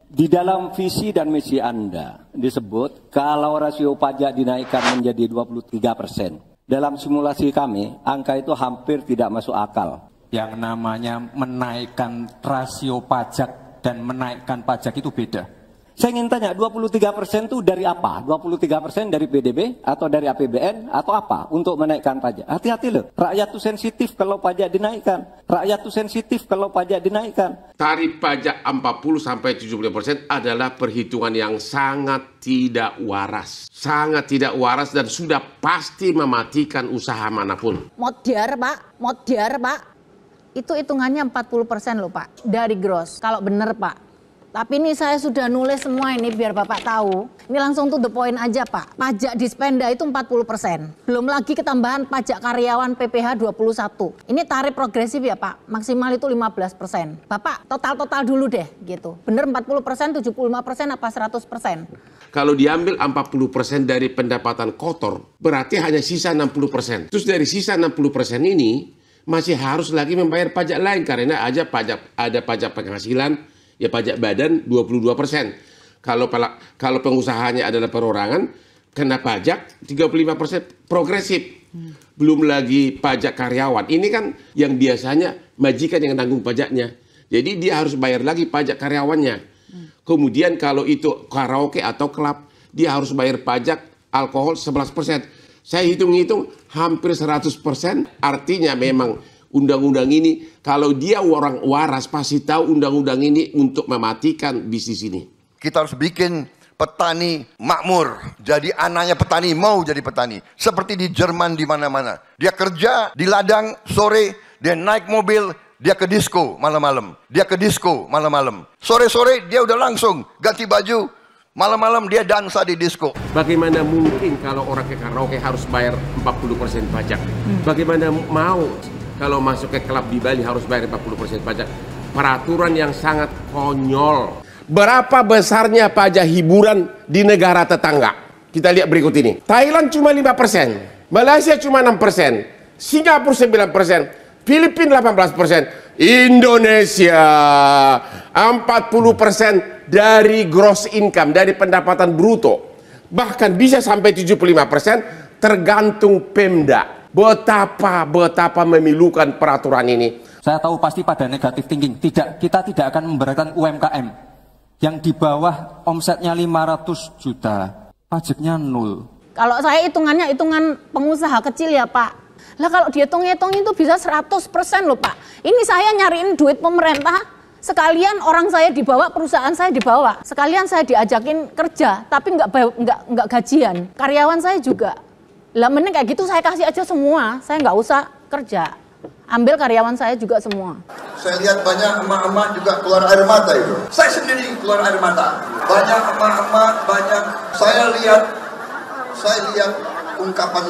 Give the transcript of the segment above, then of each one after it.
Di dalam visi dan misi Anda disebut kalau rasio pajak dinaikkan menjadi 23%. Dalam simulasi kami, angka itu hampir tidak masuk akal. Yang namanya menaikkan rasio pajak dan menaikkan pajak itu beda. Saya ingin tanya, 23% itu dari apa? 23% dari PDB atau dari APBN atau apa untuk menaikkan pajak? Hati-hati loh, rakyat itu sensitif kalau pajak dinaikkan. Rakyat itu sensitif kalau pajak dinaikkan. Tarif pajak 40-70% adalah perhitungan yang sangat tidak waras. Sangat tidak waras dan sudah pasti mematikan usaha manapun. Modiar Pak. Itu hitungannya 40% loh Pak, dari gross. Kalau bener Pak. Tapi ini saya sudah nulis semua ini biar Bapak tahu. Ini langsung to the point aja Pak. Pajak Dispenda itu 40%. Belum lagi ketambahan pajak karyawan PPh 21. Ini tarif progresif ya Pak. Maksimal itu 15%. Bapak total dulu deh gitu. Bener 40%, 75% apa 100%? Kalau diambil 40% dari pendapatan kotor, berarti hanya sisa 60%. Terus dari sisa 60% ini masih harus lagi membayar pajak lain karena ada pajak penghasilan. Ya pajak badan 22%. Kalau pengusahanya adalah perorangan, kena pajak 35% progresif. Belum lagi pajak karyawan. Ini kan yang biasanya majikan yang tanggung pajaknya. Jadi dia harus bayar lagi pajak karyawannya. Kemudian kalau itu karaoke atau klub, dia harus bayar pajak alkohol 11%. Saya hitung-hitung hampir 100%. Artinya memang undang-undang ini, kalau dia orang waras pasti tahu undang-undang ini untuk mematikan bisnis ini. Kita harus bikin petani makmur. Jadi anaknya petani mau jadi petani. Seperti di Jerman di mana-mana. Dia kerja di ladang sore, dia naik mobil, dia ke disco malam-malam. Sore-sore dia udah langsung ganti baju. Malam-malam dia dansa di disco. Bagaimana mungkin kalau orang ke karaoke harus bayar 40% pajak? Bagaimana mau kalau masuk ke klub di Bali harus bayar 40% pajak? Peraturan yang sangat konyol. Berapa besarnya pajak hiburan di negara tetangga? Kita lihat berikut ini. Thailand cuma 5%, Malaysia cuma 6%, Singapura 9%, Filipina 18%, Indonesia 40% dari gross income, dari pendapatan bruto. Bahkan bisa sampai 75% tergantung Pemda. Betapa memilukan peraturan ini. Saya tahu pasti pada negatif thinking. Kita tidak akan memberatkan UMKM yang di bawah omsetnya 500 juta, pajaknya 0. Kalau saya hitungannya hitungan pengusaha kecil ya Pak. Lah kalau dihitung-hitung itu bisa 100% loh Pak. Ini saya nyariin duit pemerintah, sekalian orang saya dibawa, perusahaan saya dibawa. Sekalian saya diajakin kerja, tapi nggak gajian. Karyawan saya juga. Lah mending kayak gitu saya kasih aja semua, saya nggak usah kerja. Ambil karyawan saya juga semua. Saya lihat banyak emak-emak juga keluar air mata itu. Saya sendiri keluar air mata. Banyak emak-emak, saya lihat ungkapan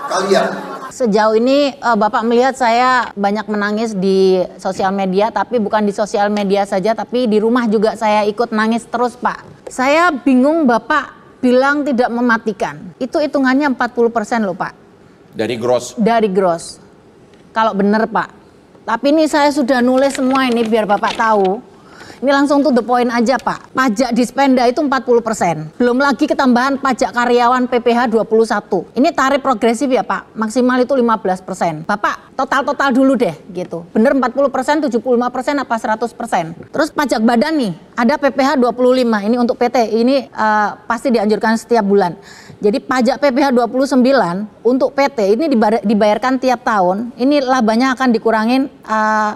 kalian. Sejauh ini Bapak melihat saya banyak menangis di sosial media, tapi bukan di sosial media saja, tapi di rumah juga saya ikut nangis terus Pak. Saya bingung Bapak bilang tidak mematikan. Itu hitungannya 40% loh Pak. Dari gross? Dari gross. Kalau bener Pak. Tapi ini saya sudah nulis semua ini biar Bapak tahu. Ini langsung to the point aja Pak. Pajak Dispenda itu 40%. Belum lagi ketambahan pajak karyawan PPh 21. Ini tarif progresif ya Pak. Maksimal itu 15%. Bapak total dulu deh gitu. Bener 40%, 75% apa 100%. Terus pajak badan nih. Ada PPh 25. Ini untuk PT. Ini pasti dianjurkan setiap bulan. Jadi pajak PPh 29 untuk PT ini dibayarkan tiap tahun. Ini labanya akan dikurangin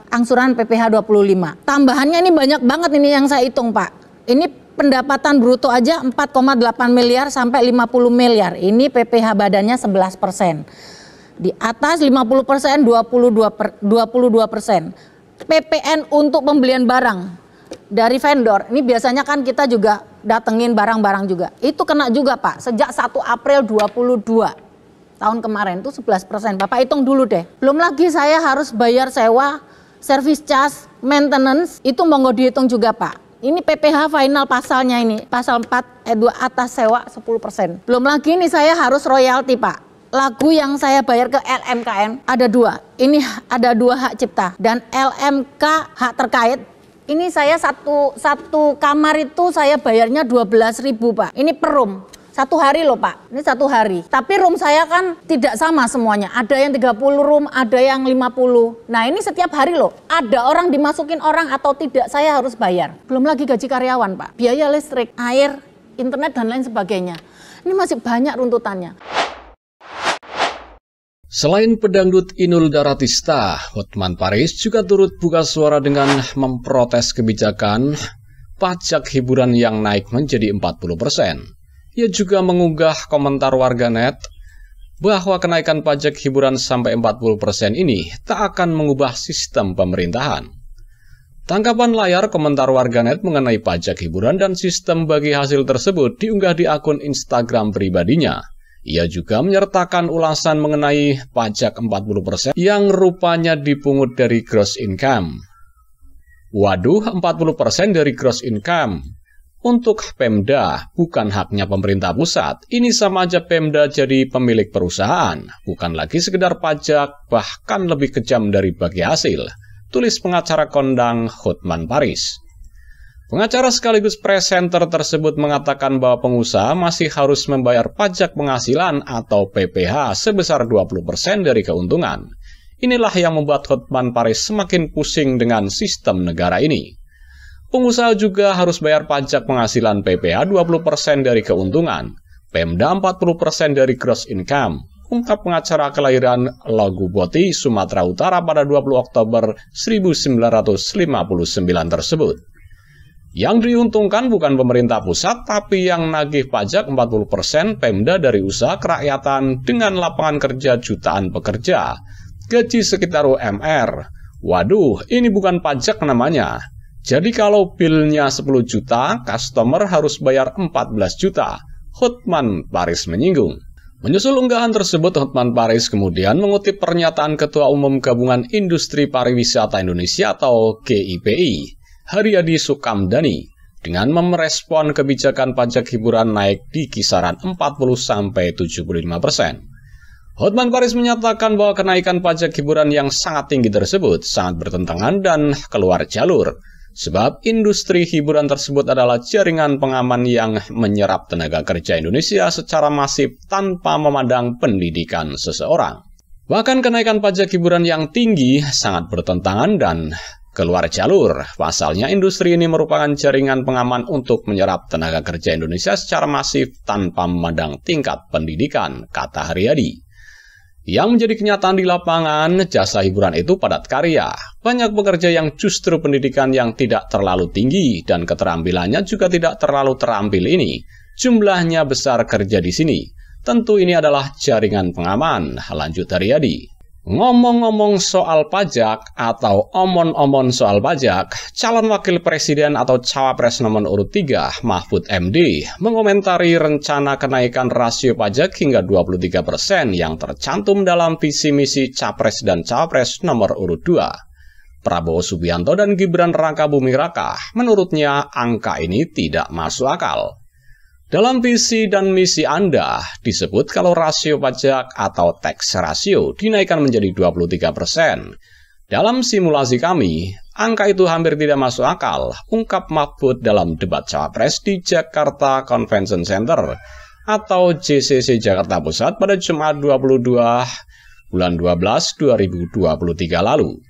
angsuran PPh 25. Tambahannya ini banyak banget ini yang saya hitung Pak. Ini pendapatan bruto aja 4,8 miliar sampai 50 miliar. Ini PPh badannya 11%. Di atas 50% 22%. PPN untuk pembelian barang dari vendor. Ini biasanya kan kita juga datengin barang-barang juga. Itu kena juga Pak. Sejak 1 April 22 tahun kemarin itu 11%. Bapak hitung dulu deh. Belum lagi saya harus bayar sewa, service charge, maintenance. Itu monggo dihitung juga Pak. Ini PPh final pasalnya ini. Pasal 4 2 atas sewa 10%. Belum lagi ini saya harus royalti Pak. Lagu yang saya bayar ke LMKN ada 2. Ini ada 2 hak cipta. Dan LMK hak terkait Ini saya satu kamar itu saya bayarnya 12.000 Pak. Ini per room. 1 hari loh Pak, ini 1 hari. Tapi room saya kan tidak sama semuanya. Ada yang 30 room, ada yang 50. Nah ini setiap hari loh. Ada orang dimasukin orang atau tidak, saya harus bayar. Belum lagi gaji karyawan Pak. Biaya listrik, air, internet dan lain sebagainya. Ini masih banyak runtutannya. Selain pedangdut Inul Daratista, Hotman Paris juga turut buka suara dengan memprotes kebijakan pajak hiburan yang naik menjadi 40%. Ia juga mengunggah komentar warganet bahwa kenaikan pajak hiburan sampai 40% ini tak akan mengubah sistem pemerintahan. Tangkapan layar komentar warganet mengenai pajak hiburan dan sistem bagi hasil tersebut diunggah di akun Instagram pribadinya. Ia juga menyertakan ulasan mengenai pajak 40% yang rupanya dipungut dari gross income. Waduh, 40% dari gross income. Untuk Pemda, bukan haknya pemerintah pusat. Ini sama aja Pemda jadi pemilik perusahaan. Bukan lagi sekedar pajak, bahkan lebih kejam dari bagi hasil. Tulis pengacara kondang Hotman Paris. Pengacara sekaligus presenter tersebut mengatakan bahwa pengusaha masih harus membayar pajak penghasilan atau PPH sebesar 20% dari keuntungan. Inilah yang membuat Hotman Paris semakin pusing dengan sistem negara ini. Pengusaha juga harus bayar pajak penghasilan PPH 20% dari keuntungan, Pemda 40% dari gross income, ungkap pengacara kelahiran Laguboti, Sumatera Utara pada 20 Oktober 1959 tersebut. Yang diuntungkan bukan pemerintah pusat, tapi yang nagih pajak 40% Pemda dari usaha kerakyatan dengan lapangan kerja jutaan pekerja, gaji sekitar UMR. Waduh, ini bukan pajak namanya. Jadi kalau bilnya 10 juta, customer harus bayar 14 juta. Hotman Paris menyinggung. Menyusul unggahan tersebut, Hotman Paris kemudian mengutip pernyataan Ketua Umum Gabungan Industri Pariwisata Indonesia atau GIPI, Haryadi Sukamdani, dengan merespon kebijakan pajak hiburan naik di kisaran 40-75%. Hotman Paris menyatakan bahwa kenaikan pajak hiburan yang sangat tinggi tersebut sangat bertentangan dan keluar jalur. Sebab industri hiburan tersebut adalah jaringan pengaman yang menyerap tenaga kerja Indonesia secara masif tanpa memandang pendidikan seseorang. Bahkan kenaikan pajak hiburan yang tinggi sangat bertentangan dan keluar jalur. Pasalnya industri ini merupakan jaringan pengaman untuk menyerap tenaga kerja Indonesia secara masif tanpa memandang tingkat pendidikan, kata Haryadi. Yang menjadi kenyataan di lapangan, jasa hiburan itu padat karya. Banyak pekerja yang justru pendidikan yang tidak terlalu tinggi dan keterampilannya juga tidak terlalu terampil ini. Jumlahnya besar kerja di sini. Tentu ini adalah jaringan pengaman, lanjut Haryadi. Ngomong-ngomong soal pajak atau omon-omon soal pajak, calon wakil presiden atau cawapres nomor urut 3, Mahfud MD, mengomentari rencana kenaikan rasio pajak hingga 23% yang tercantum dalam visi misi capres dan cawapres nomor urut 2. Prabowo Subianto dan Gibran Rakabuming Raka, menurutnya angka ini tidak masuk akal. Dalam visi dan misi Anda disebut kalau rasio pajak atau tax ratio dinaikkan menjadi 23%. Dalam simulasi kami, angka itu hampir tidak masuk akal, ungkap Mahfud dalam debat cawapres di Jakarta Convention Center atau JCC Jakarta Pusat pada Jumat 22 bulan 12 2023 lalu.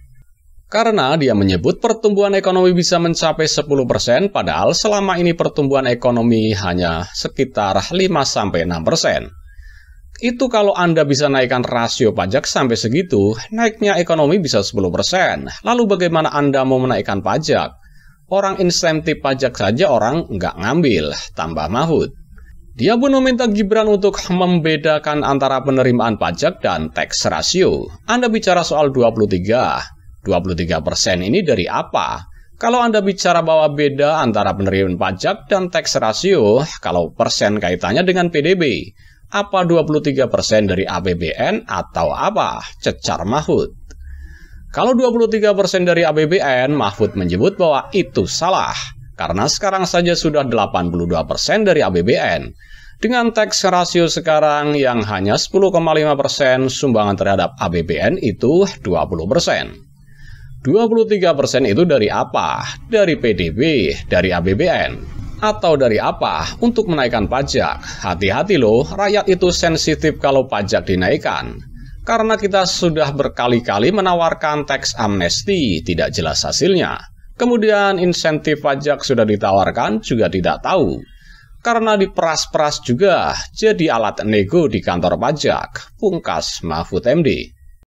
Karena dia menyebut pertumbuhan ekonomi bisa mencapai 10%, padahal selama ini pertumbuhan ekonomi hanya sekitar 5-6%. Itu kalau Anda bisa naikkan rasio pajak sampai segitu, naiknya ekonomi bisa 10%. Lalu bagaimana Anda mau menaikkan pajak? Orang insentif pajak saja orang nggak ngambil, tambah Mahfud. Dia pun meminta Gibran untuk membedakan antara penerimaan pajak dan tax ratio. Anda bicara soal 23% ini dari apa? Kalau Anda bicara bahwa beda antara penerimaan pajak dan tax ratio, kalau persen kaitannya dengan PDB, apa 23% dari APBN atau apa? Cecar Mahfud. Kalau 23% dari APBN, Mahfud menyebut bahwa itu salah, karena sekarang saja sudah 82% dari APBN. Dengan tax ratio sekarang yang hanya 10,5%, sumbangan terhadap APBN itu 20%. 23% itu dari apa? Dari PDB, dari APBN, atau dari apa untuk menaikkan pajak? Hati-hati loh, rakyat itu sensitif kalau pajak dinaikkan. Karena kita sudah berkali-kali menawarkan tax amnesty, tidak jelas hasilnya. Kemudian insentif pajak sudah ditawarkan, juga tidak tahu. Karena diperas-peras juga, jadi alat nego di kantor pajak. Pungkas Mahfud MD.